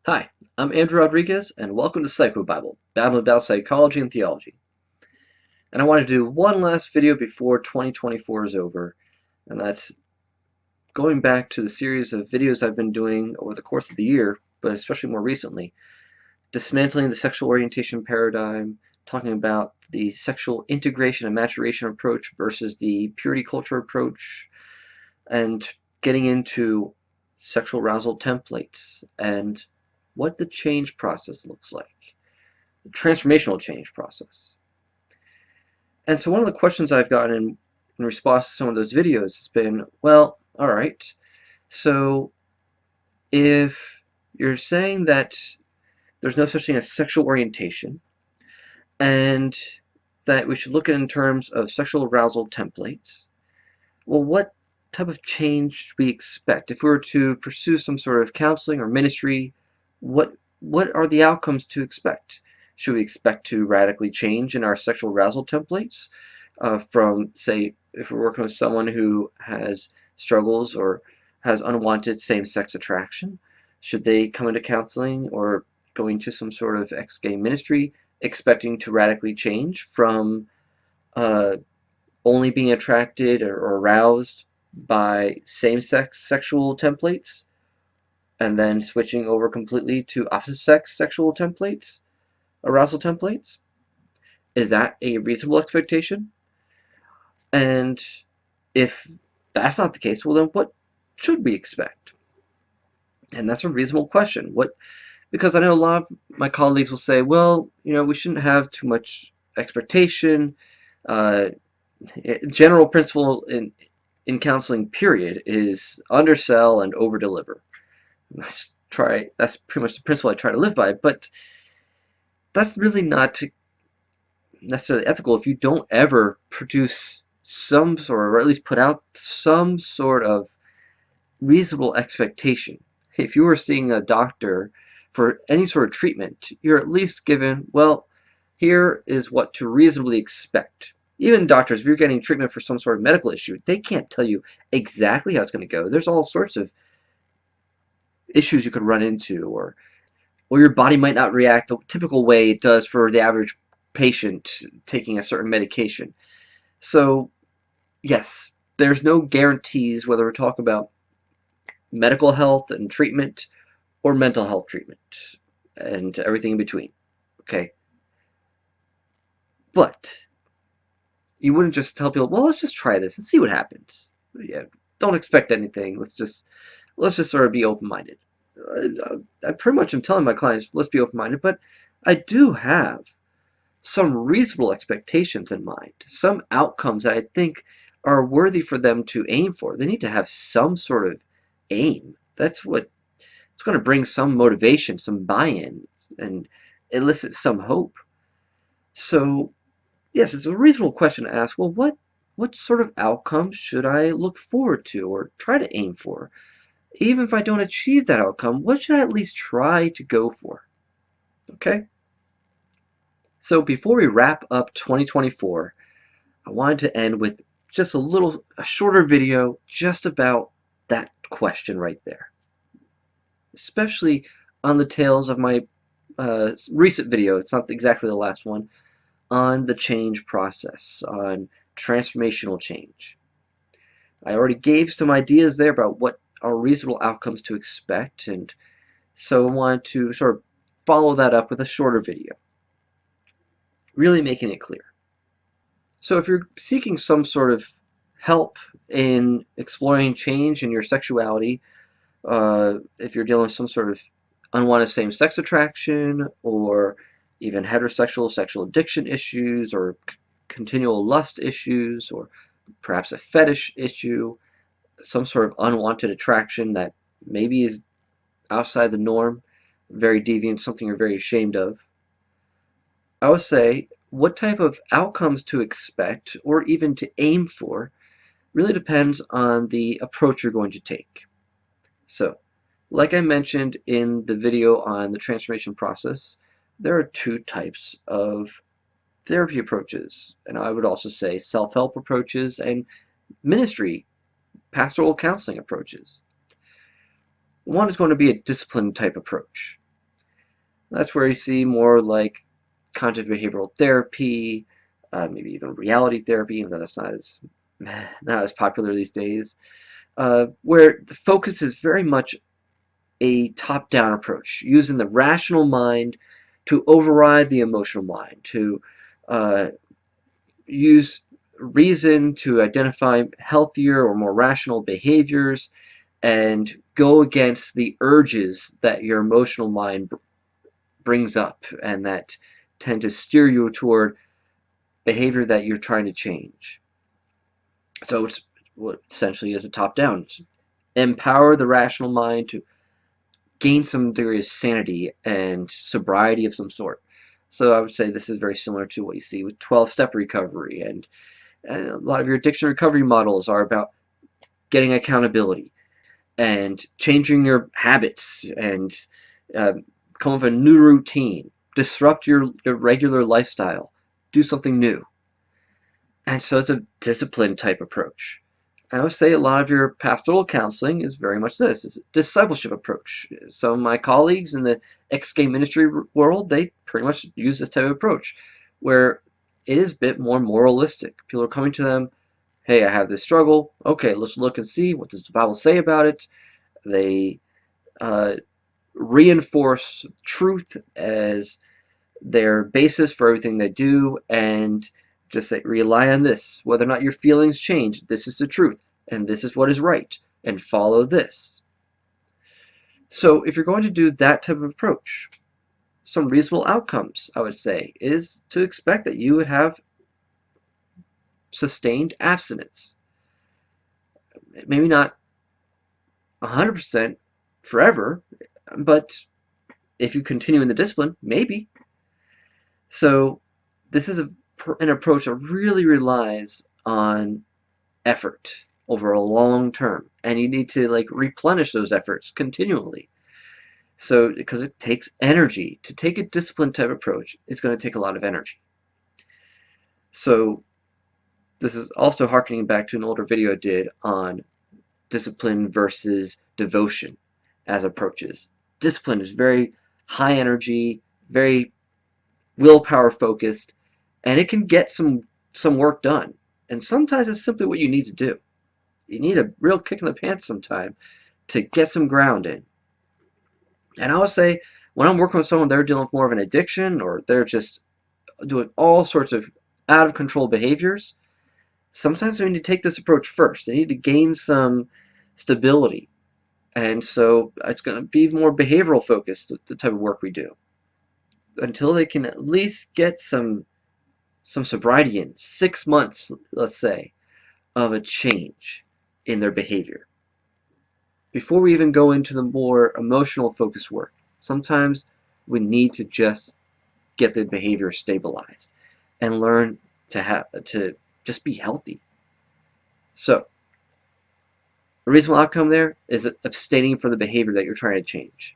Hi, I'm Andrew Rodriguez, and welcome to Psycho Bible, babbling about psychology and theology. And I want to do one last video before 2024 is over, and that's going back to the series of videos I've been doing over the course of the year, but especially more recently, dismantling the sexual orientation paradigm, talking about the sexual integration and maturation approach versus the purity culture approach, and getting into sexual arousal templates and what the change process looks like. Transformational change process. And so one of the questions I've gotten in response to some of those videos has been, well, all right, so if you're saying that there's no such thing as sexual orientation and that we should look at it in terms of sexual arousal templates, well, what type of change should we expect? If we were to pursue some sort of counseling or ministry, what are the outcomes to expect? Should we expect to radically change in our sexual arousal templates from, say, if we're working with someone who has struggles or has unwanted same-sex attraction? Should they come into counseling or going to some sort of ex-gay ministry expecting to radically change from uh, only being attracted or aroused by same-sex sexual templates and then switching over completely to opposite-sex sexual templates, arousal templates? Is that a reasonable expectation? And if that's not the case, well then what should we expect? And that's a reasonable question. Because I know a lot of my colleagues will say, well, we shouldn't have too much expectation. Uh, General principle in counseling, period, is undersell and overdeliver. That's pretty much the principle I try to live by, but that's really not necessarily ethical if you don't ever produce some sort of, or at least put out some sort of reasonable expectation. If you were seeing a doctor for any sort of treatment, you're at least given, well, here is what to reasonably expect. Even doctors, if you're getting treatment for some sort of medical issue, they can't tell you exactly how it's going to go. There's all sorts of issues you could run into, or your body might not react the typical way it does for the average patient taking a certain medication. So, yes, there's no guarantees whether we're talking about medical health and treatment or mental health treatment and everything in between. Okay? But you wouldn't just tell people, well, let's just try this and see what happens. Yeah, don't expect anything. Let's just sort of be open-minded. I pretty much am telling my clients, let's be open-minded, but I do have some reasonable expectations in mind, some outcomes that I think are worthy for them to aim for. They need to have some sort of aim. That's what it's going to bring some motivation, some buy-in, and elicit some hope. So, yes, it's a reasonable question to ask, well, what sort of outcomes should I look forward to or try to aim for? Even if I don't achieve that outcome, what should I at least try to go for? Okay? So before we wrap up 2024, I wanted to end with just a shorter video just about that question right there. Especially on the tails of my recent video, it's not exactly the last one, on the change process, on transformational change. I already gave some ideas there about what are reasonable outcomes to expect, and so I wanted to sort of follow that up with a shorter video, really making it clear. So if you're seeking some sort of help in exploring change in your sexuality, if you're dealing with some sort of unwanted same-sex attraction or even heterosexual sexual addiction issues or continual lust issues or perhaps a fetish issue, some sort of unwanted attraction that maybe is outside the norm, very deviant, something you're very ashamed of, I would say what type of outcomes to expect or even to aim for really depends on the approach you're going to take. So, like I mentioned in the video on the transformation process, there are two types of therapy approaches, and I would also say self-help approaches and ministry, pastoral counseling approaches. One is going to be a discipline type approach. That's where you see more like cognitive behavioral therapy, maybe even reality therapy, even though that's not as popular these days, where the focus is very much a top-down approach, using the rational mind to override the emotional mind, to uh, use reason to identify healthier or more rational behaviors and go against the urges that your emotional mind brings up and that tend to steer you toward behavior that you're trying to change. So it's what essentially is a top-down. Empower the rational mind to gain some degree of sanity and sobriety of some sort. So I would say this is very similar to what you see with 12-step recovery, and a lot of your addiction recovery models are about getting accountability and changing your habits and come up with a new routine, disrupt your regular lifestyle, do something new. And so it's a discipline type approach. I would say a lot of your pastoral counseling is very much this. It's a discipleship approach. Some of my colleagues in the ex-gay ministry world, they pretty much use this type of approach, where it is a bit more moralistic. People are coming to them, hey, I have this struggle. Okay, let's look and see, what does the Bible say about it? They uh, reinforce truth as their basis for everything they do, and just say, rely on this. Whether or not your feelings change, this is the truth, and this is what is right, and follow this. So if you're going to do that type of approach, some reasonable outcomes, I would say, is to expect that you would have sustained abstinence. Maybe not 100% forever, but if you continue in the discipline, maybe. So this is an approach that really relies on effort over a long term, and you need to like replenish those efforts continually. So because it takes energy to take a disciplined type approach, it's going to take a lot of energy. So this is also harkening back to an older video I did on discipline versus devotion as approaches. Discipline is very high energy, very willpower focused, and it can get some work done. And sometimes it's simply what you need to do. You need a real kick in the pants sometime to get some ground in. And I would say when I'm working with someone, they're dealing with more of an addiction, or they're just doing all sorts of out of control behaviors, sometimes they need to take this approach first. They need to gain some stability. And so it's going to be more behavioral focused, the type of work we do, until they can at least get some sobriety in 6 months, let's say, of a change in their behavior. Before we even go into the more emotional focused work, sometimes we need to just get the behavior stabilized and learn to just be healthy. So a reasonable outcome there is abstaining from the behavior that you're trying to change.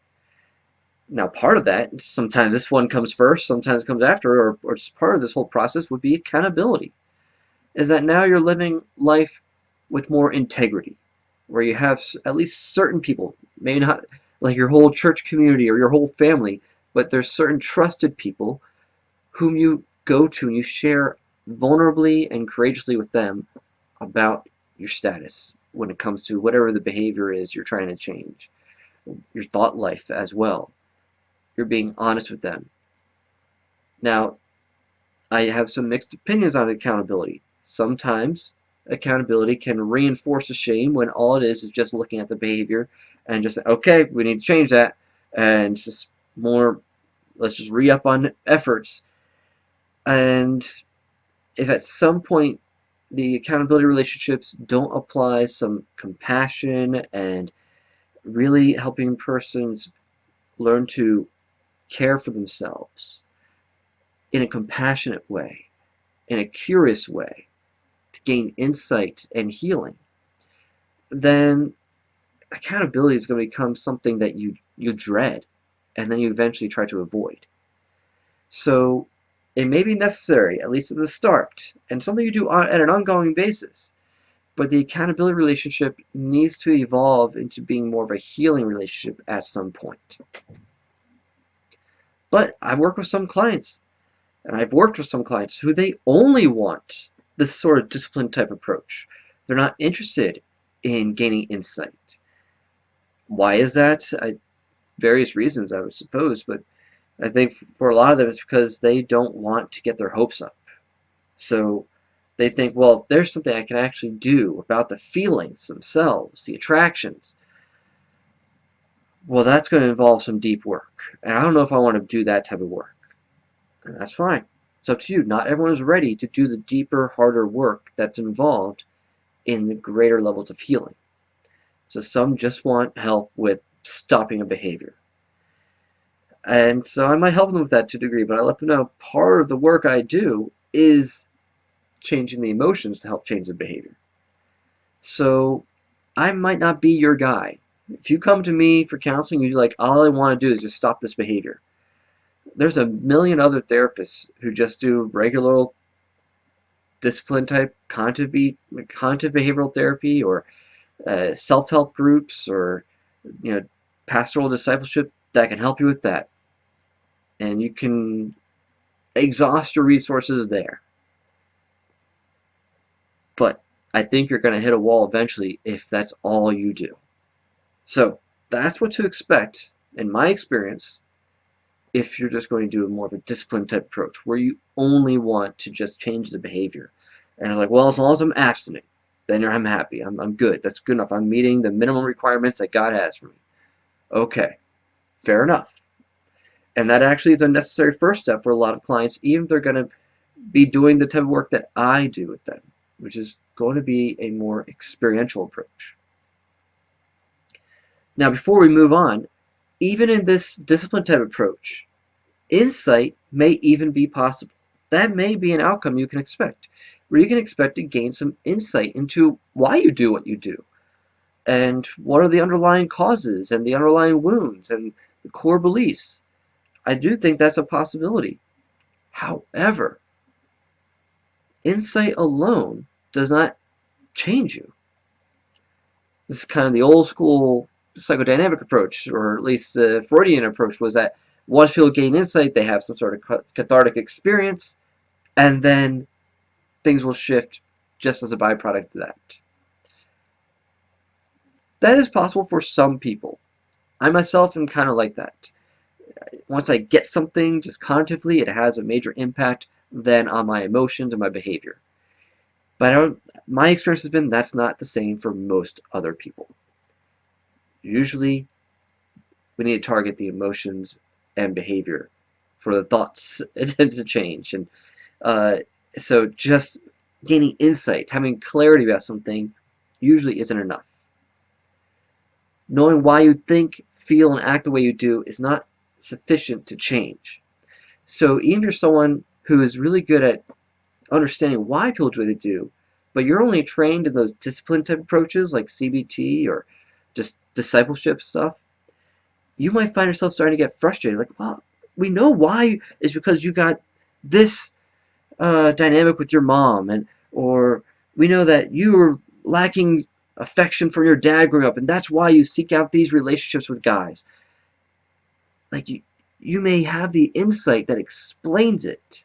Now, part of that, sometimes this one comes first, sometimes it comes after, or just part of this whole process would be accountability. Is that now you're living life with more integrity, where you have at least certain people, maybe not like your whole church community or your whole family, but there's certain trusted people whom you go to and you share vulnerably and courageously with them about your status when it comes to whatever the behavior is you're trying to change, your thought life as well. You're being honest with them. Now, I have some mixed opinions on accountability. Sometimes accountability can reinforce the shame when all it is just looking at the behavior and just, okay, we need to change that, and it's just more, let's just re-up on efforts. And if at some point the accountability relationships don't apply some compassion and really helping persons learn to care for themselves in a compassionate way, in a curious way, to gain insight and healing, then accountability is going to become something that you dread and then you eventually try to avoid. So it may be necessary, at least at the start, and something you do at an ongoing basis, but the accountability relationship needs to evolve into being more of a healing relationship at some point. But I work with some clients, and I've worked with some clients who they only want this sort of disciplined type approach. They're not interested in gaining insight. Why is that? Various reasons, I would suppose, but I think for a lot of them it's because they don't want to get their hopes up. So they think, well, if there's something I can actually do about the feelings themselves, the attractions, well, that's going to involve some deep work. And I don't know if I want to do that type of work. And that's fine. It's up to you. Not everyone is ready to do the deeper, harder work that's involved in the greater levels of healing. So some just want help with stopping a behavior. And so I might help them with that to a degree, but I let them know part of the work I do is changing the emotions to help change the behavior. So I might not be your guy. If you come to me for counseling, you're like, all I want to do is just stop this behavior. There's a million other therapists who just do regular discipline type cognitive behavioral therapy, or self-help groups, or pastoral discipleship that can help you with that. And you can exhaust your resources there. But I think you're going to hit a wall eventually if that's all you do. So that's what to expect, in my experience, if you're just going to do more of a disciplined type approach, where you only want to just change the behavior. And you're like, well, as long as I'm abstinent, then I'm happy. I'm good. That's good enough. I'm meeting the minimum requirements that God has for me. Okay, fair enough. And that actually is a necessary first step for a lot of clients, even if they're going to be doing the type of work that I do with them, which is going to be a more experiential approach. Now, before we move on, even in this discipline type approach, insight may even be possible. That may be an outcome you can expect, where you can expect to gain some insight into why you do what you do, and what are the underlying causes and the underlying wounds and the core beliefs. I do think that's a possibility. However, insight alone does not change you. This is kind of the old school psychodynamic approach, or at least the Freudian approach, was that once people gain insight, they have some sort of cathartic experience, and then things will shift just as a byproduct of that. That is possible for some people. I myself am kind of like that. Once I get something just cognitively, it has a major impact then on my emotions and my behavior. But my experience has been that's not the same for most other people. Usually, we need to target the emotions and behavior for the thoughts to change. And so just gaining insight, having clarity about something, usually isn't enough. Knowing why you think, feel, and act the way you do is not sufficient to change. So even if you're someone who is really good at understanding why people do what they do, but you're only trained in those discipline type approaches like CBT or just discipleship stuff, you might find yourself starting to get frustrated. Like, well, we know why. It's because you got this dynamic with your mom, or we know that you were lacking affection from your dad growing up, and that's why you seek out these relationships with guys. Like, you may have the insight that explains it,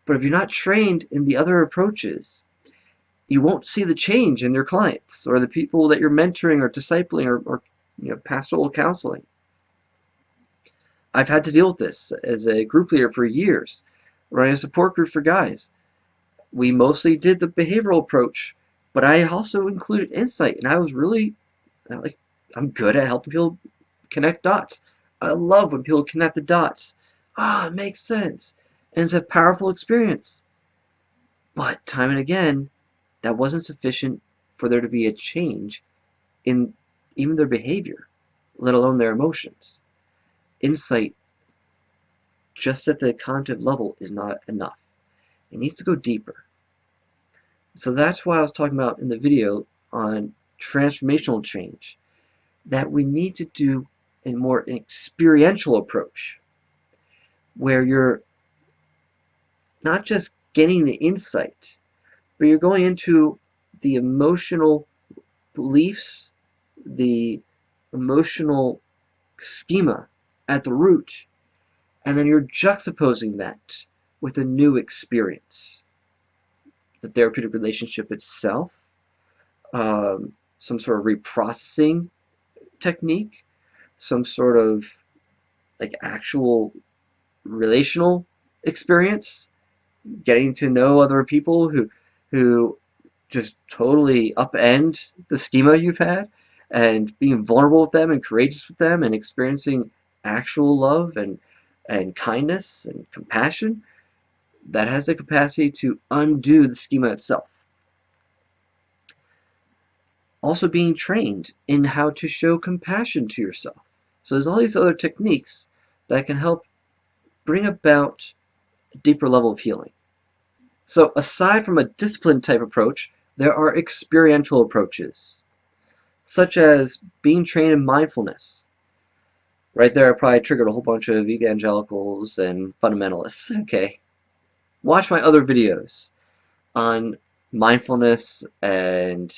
but if you're not trained in the other approaches, you won't see the change in your clients or the people that you're mentoring or discipling or pastoral counseling. I've had to deal with this as a group leader for years, running a support group for guys. We mostly did the behavioral approach, but I also included insight, and I was really I'm good at helping people connect dots. I love when people connect the dots. It makes sense, and it's a powerful experience. But time and again, that wasn't sufficient for there to be a change in even their behavior, let alone their emotions. Insight just at the cognitive level is not enough. It needs to go deeper. So that's why I was talking about in the video on transformational change, that we need to do a more experiential approach, where you're not just getting the insight, but you're going into the emotional beliefs, the emotional schema at the root, And then you're juxtaposing that with a new experience. The therapeutic relationship itself, some sort of reprocessing technique, some sort of like actual relational experience, getting to know other people who just totally upend the schema you've had, and being vulnerable with them and courageous with them and experiencing actual love and kindness and compassion that has the capacity to undo the schema itself. Also being trained in how to show compassion to yourself. So there's all these other techniques that can help bring about a deeper level of healing. So aside from a discipline type approach, there are experiential approaches, such as being trained in mindfulness. Right there, I probably triggered a whole bunch of evangelicals and fundamentalists. Okay. Watch my other videos on mindfulness and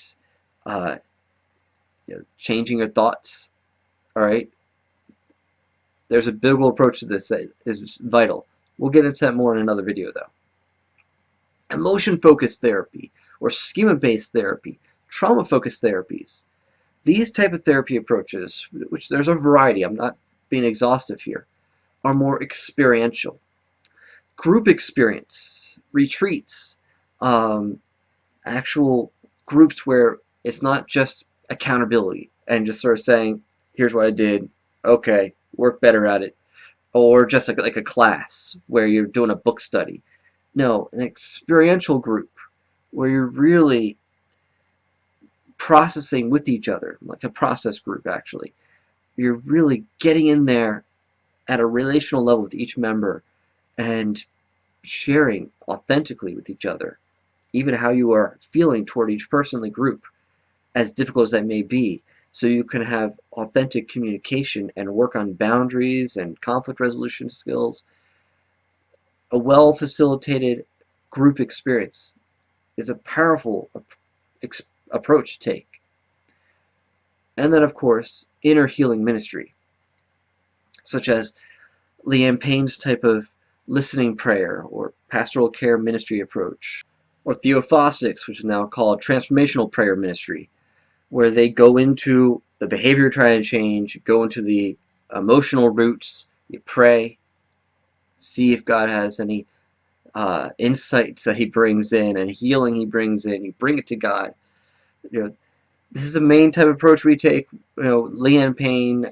changing your thoughts. All right. There's a biblical approach to this that is vital. We'll get into that more in another video, though. Emotion-focused therapy or schema-based therapy, trauma-focused therapies. These type of therapy approaches, which there's a variety, I'm not being exhaustive here, are more experiential. Group experience, retreats, actual groups where it's not just accountability and just sort of saying, here's what I did, okay, work better at it, or just like a class where you're doing a book study. No, an experiential group where you're really processing with each other, like a process group actually. You're really getting in there at a relational level with each member and sharing authentically with each other, even how you are feeling toward each person in the group, as difficult as that may be, so you can have authentic communication and work on boundaries and conflict resolution skills. A well-facilitated group experience is a powerful approach to take. And then, of course, inner healing ministry, such as Leanne Payne's type of listening prayer or pastoral care ministry approach, or Theophostics, which is now called transformational prayer ministry, where they go into the behavior you're trying to change, go into the emotional roots, you pray, see if God has any insights that he brings in and healing he brings in. You bring it to God. This is the main type of approach we take. Leanne Payne,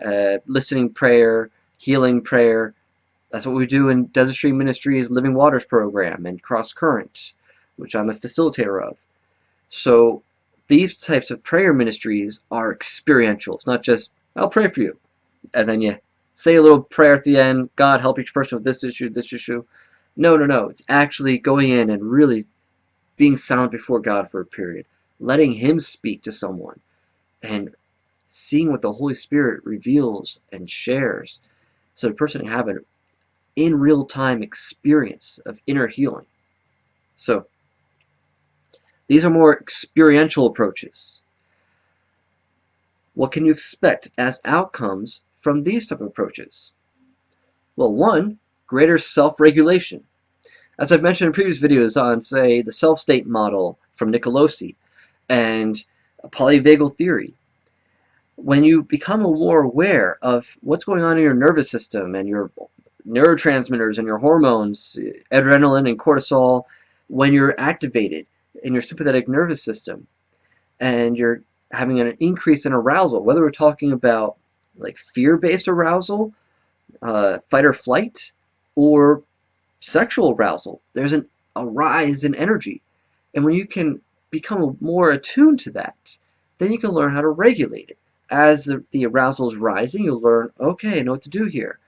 listening prayer, healing prayer. That's what we do in Desert Stream Ministries' Living Waters program and Cross Current, which I'm a facilitator of. So these types of prayer ministries are experiential. It's not just, I'll pray for you, and then you say a little prayer at the end, God help each person with this issue, this issue. No. It's actually going in and really being silent before God for a period, letting him speak to someone, and seeing what the Holy Spirit reveals and shares, so the person can have an in real-time experience of inner healing. So these are more experiential approaches. What can you expect as outcomes from these type of approaches? Well, one, greater self-regulation. As I've mentioned in previous videos on, say, the self-state model from Nicolosi and polyvagal theory, when you become more aware of what's going on in your nervous system and your neurotransmitters and your hormones, adrenaline and cortisol, when you're activated in your sympathetic nervous system and you're having an increase in arousal, whether we're talking about like fear-based arousal, fight or flight, or sexual arousal, there's a rise in energy. And when you can become more attuned to that, then you can learn how to regulate it. As the arousal is rising, you'll learn, okay, I know what to do here.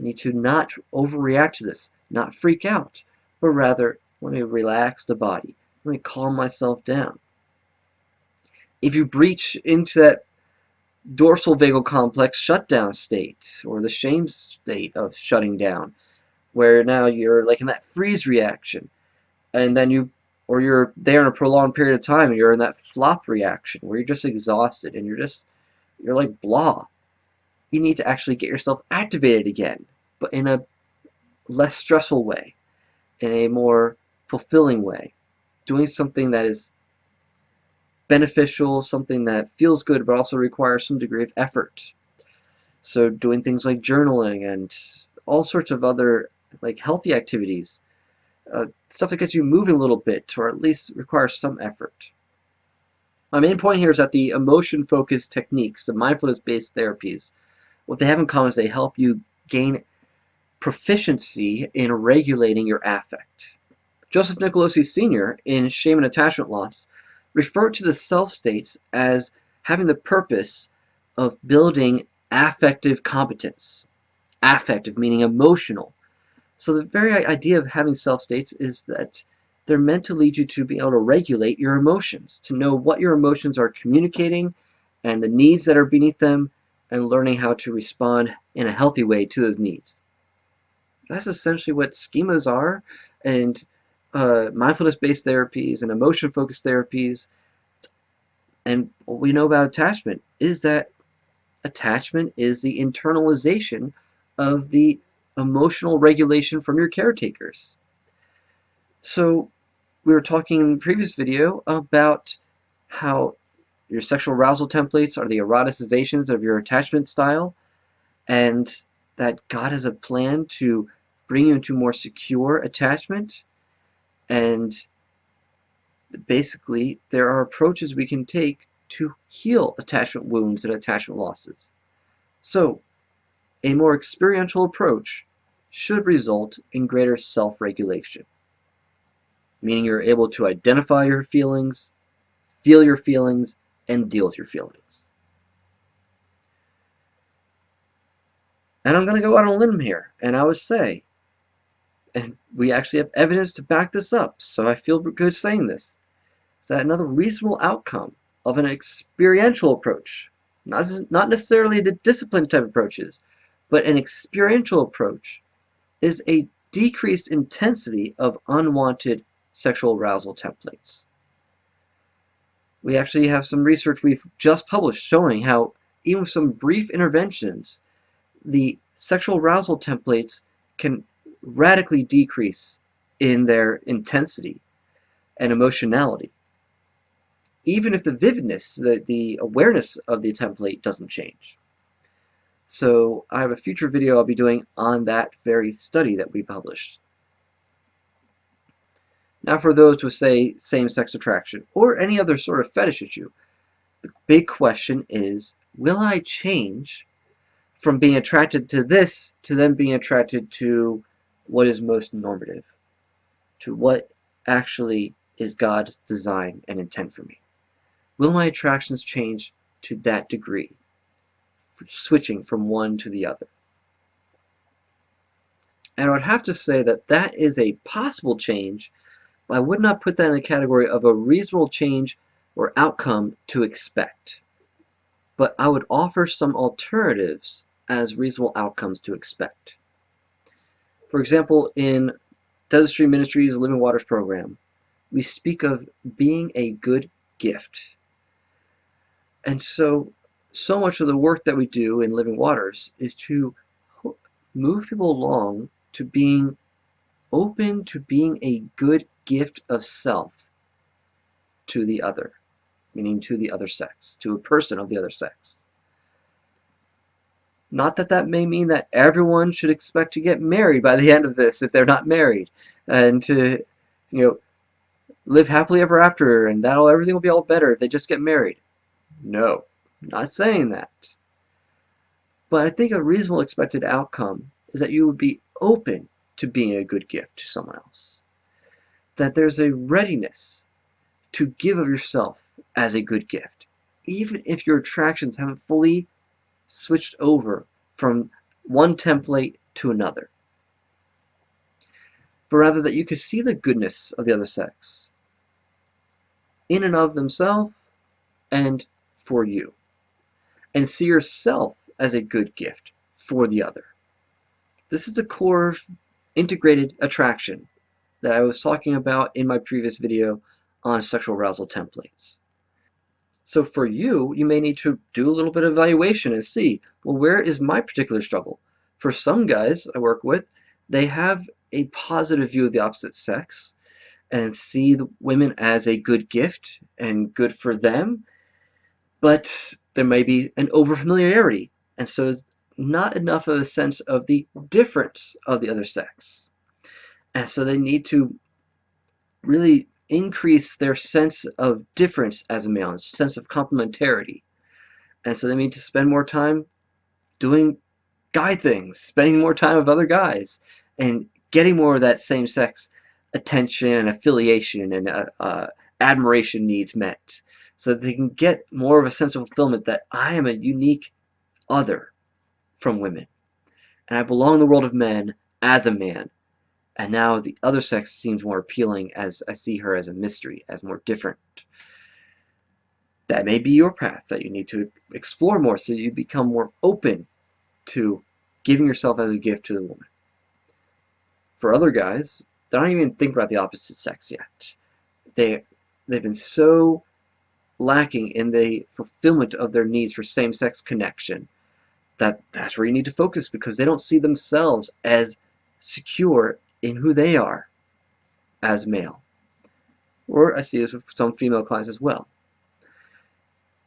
I need to not overreact to this, not freak out, but rather let me relax the body, let me calm myself down. If you breach into that dorsal vagal complex shutdown state, or the shame state of shutting down, where now you're like in that freeze reaction, and then you're there in a prolonged period of time, and you're in that flop reaction, where you're just exhausted, and you're like blah. You need to actually get yourself activated again, but in a less stressful way, in a more fulfilling way, doing something that is beneficial, something that feels good but also requires some degree of effort. So doing things like journaling and all sorts of other like healthy activities, stuff that gets you moving a little bit or at least requires some effort. My main point here is that the emotion-focused techniques, the mindfulness-based therapies, what they have in common is they help you gain proficiency in regulating your affect. Joseph Nicolosi Sr., in Shame and Attachment Loss, referred to the self states as having the purpose of building affective competence. Affective meaning emotional. So the very idea of having self states is that they're meant to lead you to be able to regulate your emotions, to know what your emotions are communicating and the needs that are beneath them, and learning how to respond in a healthy way to those needs. That's essentially what schemas are, and mindfulness-based therapies and emotion-focused therapies. And what we know about attachment is that attachment is the internalization of the emotional regulation from your caretakers. So we were talking in the previous video about how your sexual arousal templates are the eroticizations of your attachment style, and that God has a plan to bring you into more secure attachment. And basically, there are approaches we can take to heal attachment wounds and attachment losses. So, a more experiential approach should result in greater self-regulation, meaning you're able to identify your feelings, feel your feelings, and deal with your feelings. And I'm going to go out on a limb here, and I would say, and we actually have evidence to back this up, so I feel good saying this, is that another reasonable outcome of an experiential approach, not necessarily the discipline type approaches, but an experiential approach, is a decreased intensity of unwanted sexual arousal templates. We actually have some research we've just published showing how even with some brief interventions, the sexual arousal templates can radically decrease in their intensity and emotionality, even if the vividness, the awareness of the template doesn't change. So I have a future video I'll be doing on that very study that we published. Now for those with, say, same-sex attraction or any other sort of fetish issue, the big question is, will I change from being attracted to this to then being attracted to what is most normative, to what actually is God's design and intent for me? Will my attractions change to that degree, switching from one to the other? And I would have to say that that is a possible change, but I would not put that in the category of a reasonable change or outcome to expect. But I would offer some alternatives as reasonable outcomes to expect. For example, in Desert Stream Ministries' Living Waters program, we speak of being a good gift. And so much of the work that we do in Living Waters is to move people along to being open to being a good gift of self to the other, meaning to the other sex, to a person of the other sex. Not that that may mean that everyone should expect to get married by the end of this if they're not married, and to, live happily ever after, and everything will be all better if they just get married. No, I'm not saying that. But I think a reasonable expected outcome is that you would be open to being a good gift to someone else. That there's a readiness to give of yourself as a good gift, even if your attractions haven't fully switched over from one template to another. But rather that you could see the goodness of the other sex in and of themselves and for you, and see yourself as a good gift for the other. This is the core of integrated attraction that I was talking about in my previous video on sexual arousal templates. So for you, you may need to do a little bit of evaluation and see, well, where is my particular struggle? For some guys I work with, they have a positive view of the opposite sex and see the women as a good gift and good for them, but there may be an overfamiliarity, and so it's not enough of a sense of the difference of the other sex. And so they need to really increase their sense of difference as a male, and sense of complementarity. And so they need to spend more time doing guy things, spending more time with other guys, and getting more of that same-sex attention and affiliation and admiration needs met, so that they can get more of a sense of fulfillment that I am a unique other from women, and I belong in the world of men as a man, and now the other sex seems more appealing as I see her as a mystery, as more different. That may be your path that you need to explore more so you become more open to giving yourself as a gift to the woman. For other guys, they don't even think about the opposite sex yet. They've been so lacking in the fulfillment of their needs for same-sex connection that's where you need to focus, because they don't see themselves as secure in who they are as male. Or I see this with some female clients as well.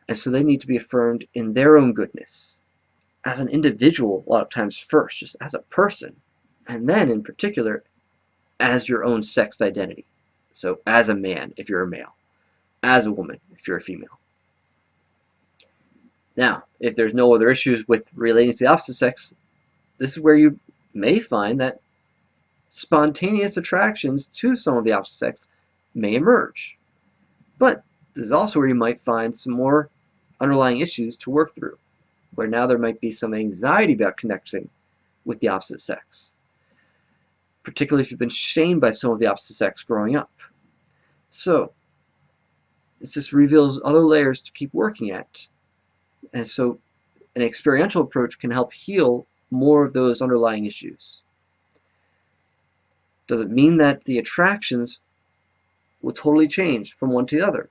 And so they need to be affirmed in their own goodness as an individual a lot of times first, just as a person, and then in particular as your own sex identity. So as a man if you're a male, as a woman if you're a female. Now, if there's no other issues with relating to the opposite sex, this is where you may find that spontaneous attractions to some of the opposite sex may emerge. But this is also where you might find some more underlying issues to work through, where now there might be some anxiety about connecting with the opposite sex, particularly if you've been shamed by some of the opposite sex growing up. So this just reveals other layers to keep working at. And so an experiential approach can help heal more of those underlying issues. Does it mean that the attractions will totally change from one to the other?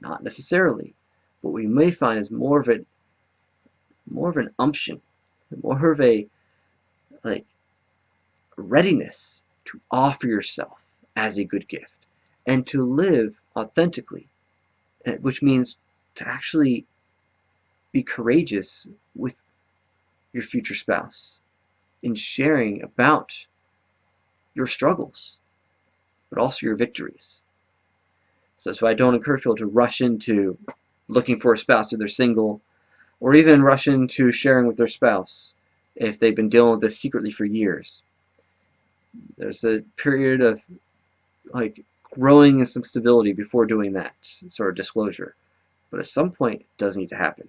Not necessarily. What we may find is more of an umption, more of a readiness to offer yourself as a good gift and to live authentically, which means to actually be courageous with your future spouse in sharing about your struggles, but also your victories. So that's why I don't encourage people to rush into looking for a spouse if they're single, or even rush into sharing with their spouse if they've been dealing with this secretly for years. There's a period of growing in some stability before doing that sort of disclosure. But at some point, it does need to happen.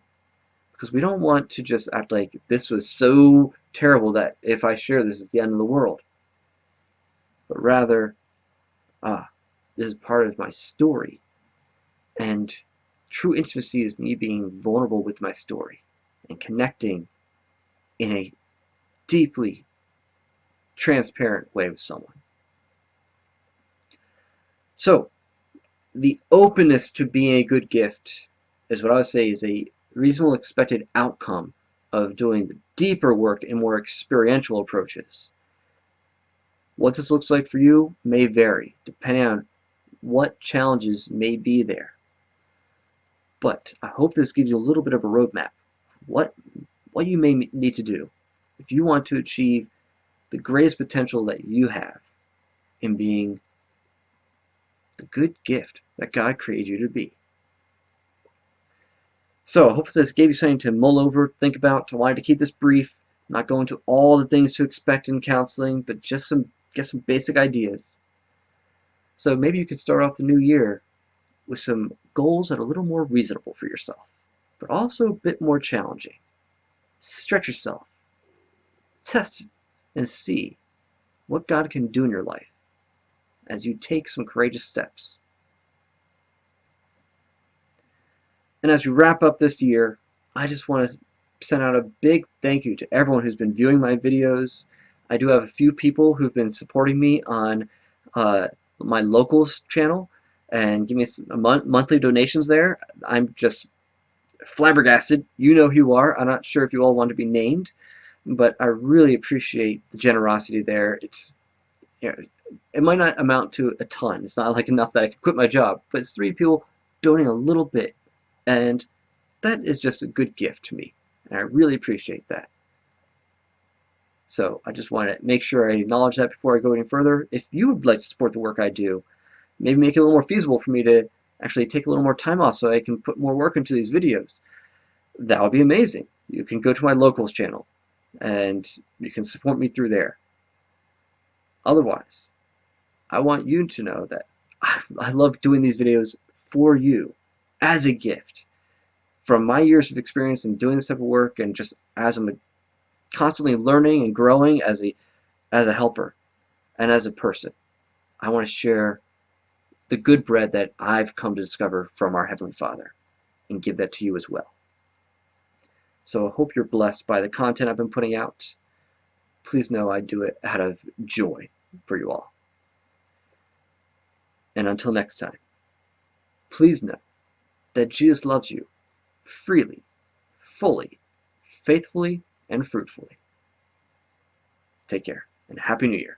Because we don't want to just act like this was so terrible that if I share this, it's the end of the world. But rather, this is part of my story. And true intimacy is me being vulnerable with my story and connecting in a deeply transparent way with someone. So, the openness to being a good gift is what I would say is a reasonable expected outcome of doing the deeper work and more experiential approaches. What this looks like for you may vary depending on what challenges may be there. But I hope this gives you a little bit of a roadmap of what you may need to do if you want to achieve the greatest potential that you have in being the good gift that God created you to be. So I hope this gave you something to mull over, think about. I wanted to keep this brief, not go into all the things to expect in counseling, but just get some basic ideas. So maybe you could start off the new year with some goals that are a little more reasonable for yourself, but also a bit more challenging. Stretch yourself, test and see what God can do in your life as you take some courageous steps. And as we wrap up this year, I just want to send out a big thank you to everyone who's been viewing my videos. I do have a few people who've been supporting me on my locals channel and give me monthly donations there. I'm just flabbergasted. You know who you are. I'm not sure if you all want to be named, but I really appreciate the generosity there. It might not amount to a ton. It's not like enough that I could quit my job, but it's 3 people donating a little bit, and that is just a good gift to me, and I really appreciate that. So I just want to make sure I acknowledge that before I go any further. If you would like to support the work I do, maybe make it a little more feasible for me to actually take a little more time off so I can put more work into these videos, that would be amazing. You can go to my locals channel and you can support me through there. Otherwise, I want you to know that I love doing these videos for you as a gift. From my years of experience in doing this type of work, and just as I'm constantly learning and growing as a helper and as a person, I want to share the good bread that I've come to discover from our Heavenly Father and give that to you as well. So I hope you're blessed by the content I've been putting out. Please know I do it out of joy for you all. And until next time, please know that Jesus loves you freely, fully, faithfully, and fruitfully. Take care, and Happy New Year.